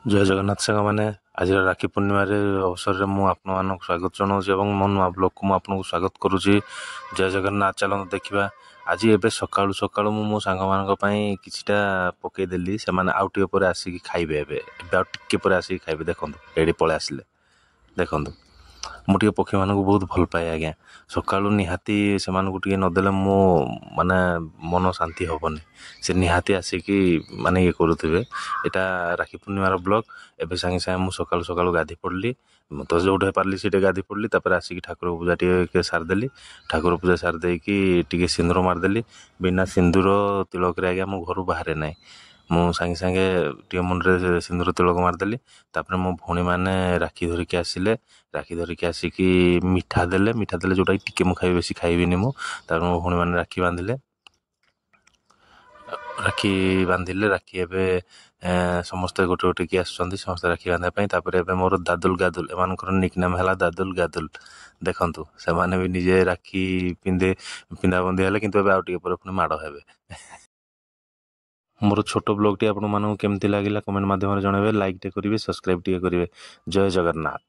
ଜୟ ଜଗନ୍ନାଥ ସାଙ୍ଗମାନେ, ଆଜିର ରାକ୍ଷୀ ପୂର୍ଣ୍ଣିମାରେ ଅବସରରେ ମୁଁ ଆପଣମାନଙ୍କୁ ସ୍ୱାଗତ ଜଣାଉଛି ଏବଂ ମୋ ନୂଆ ବ୍ଲଗ୍କୁ ମୁଁ ଆପଣଙ୍କୁ ସ୍ୱାଗତ କରୁଛି। ଜୟ ଜଗନ୍ନାଥ। ଚାଲନ୍ତୁ ଦେଖିବା। ଆଜି ଏବେ ସକାଳୁ ସକାଳୁ ମୁଁ ମୋ ସାଙ୍ଗମାନଙ୍କ ପାଇଁ କିଛିଟା ପକାଇଦେଲି। ସେମାନେ ଆଉ ଟିକେ ପରେ ଆସିକି ଖାଇବେ। ଏବେ ଆଉ ଟିକେ ପରେ ଆସିକି ଖାଇବେ। ଦେଖନ୍ତୁ ଏଇଠି ପଳେଇ ଆସିଲେ। ଦେଖନ୍ତୁ, ମୁଁ ଟିକେ ପକ୍ଷୀମାନଙ୍କୁ ବହୁତ ଭଲ ପାଏ ଆଜ୍ଞା। ସକାଳୁ ନିହାତି ସେମାନଙ୍କୁ ଟିକେ ନଦେଲେ ମୁଁ ମନ ଶାନ୍ତି ହେବନି। ସେ ନିହାତି ଆସିକି ଇଏ କରୁଥିବେ। ଏଇଟା ରାକ୍ଷୀ ପୂର୍ଣ୍ଣିମାର ବ୍ଲଗ୍। ଏବେ ସାଙ୍ଗେ ସାଙ୍ଗେ ମୁଁ ସକାଳୁ ସକାଳୁ ଗାଧି ପଡ଼ିଲି। ମୁଁ ତ ଯେଉଁଠି ପାରିଲି ସେଇଠି ଗାଧି ପଡ଼ିଲି। ତାପରେ ଆସିକି ଠାକୁର ପୂଜା ଟିକେ ସାରିଦେଲି। ଠାକୁର ପୂଜା ସାରି ଦେଇକି ଟିକେ ସିନ୍ଦୁର ମାରିଦେଲି। ବିନା ସିନ୍ଦୁର ତିଳକରେ ଆଜ୍ଞା ମୁଁ ଘରୁ ବାହାରେ ନାହିଁ। ମୁଁ ସାଙ୍ଗେ ସାଙ୍ଗେ ଟିକେ ମୁଣ୍ଡରେ ସିନ୍ଦୁର ତିଳକ ମାରିଦେଲି। ତାପରେ ମୋ ଭଉଣୀମାନେ ରାକ୍ଷୀ ଧରିକି ଆସିଲେ। ରାକ୍ଷୀ ଧରିକି ଆସିକି ମିଠା ଦେଲେ ଯେଉଁଟାକି ଟିକେ ମୁଁ ଖାଇବି, ବେଶୀ ଖାଇବିନି ମୁଁ। ତାପରେ ମୋ ଭଉଣୀମାନେ ରାକ୍ଷୀ ବାନ୍ଧିଲେ। ରାକ୍ଷୀ ଏବେ ସମସ୍ତେ ଗୋଟେ ଗୋଟେ କିଏ ଆସୁଛନ୍ତି ସମସ୍ତେ ରାକ୍ଷୀ ବାନ୍ଧିବା ପାଇଁ। ତାପରେ ଏବେ ମୋର ଦାଦୁଲ ଗାଦୁଲ, ଏମାନଙ୍କର ନିକ୍ ନେମ୍ ହେଲା ଦାଦୁଲ ଗାଦୁଲ। ଦେଖନ୍ତୁ, ସେମାନେ ବି ନିଜେ ରାକ୍ଷୀ ପିନ୍ଧାବନ୍ଧି ହେଲେ, କିନ୍ତୁ ଏବେ ଆଉ ଟିକେ ପରେ ପୁଣି ମାଡ଼ ହେବେ। ମୋର ଛୋଟ ବ୍ଲଗ୍ଟି ଆପଣମାନଙ୍କୁ କେମିତି ଲାଗିଲା କମେଣ୍ଟ ମାଧ୍ୟମରେ ଜଣାଇବେ। ଲାଇକ୍ ଟିକେ କରିବେ, ସବସ୍କ୍ରାଇବ୍ ଟିକେ କରିବେ। ଜୟ ଜଗନ୍ନାଥ।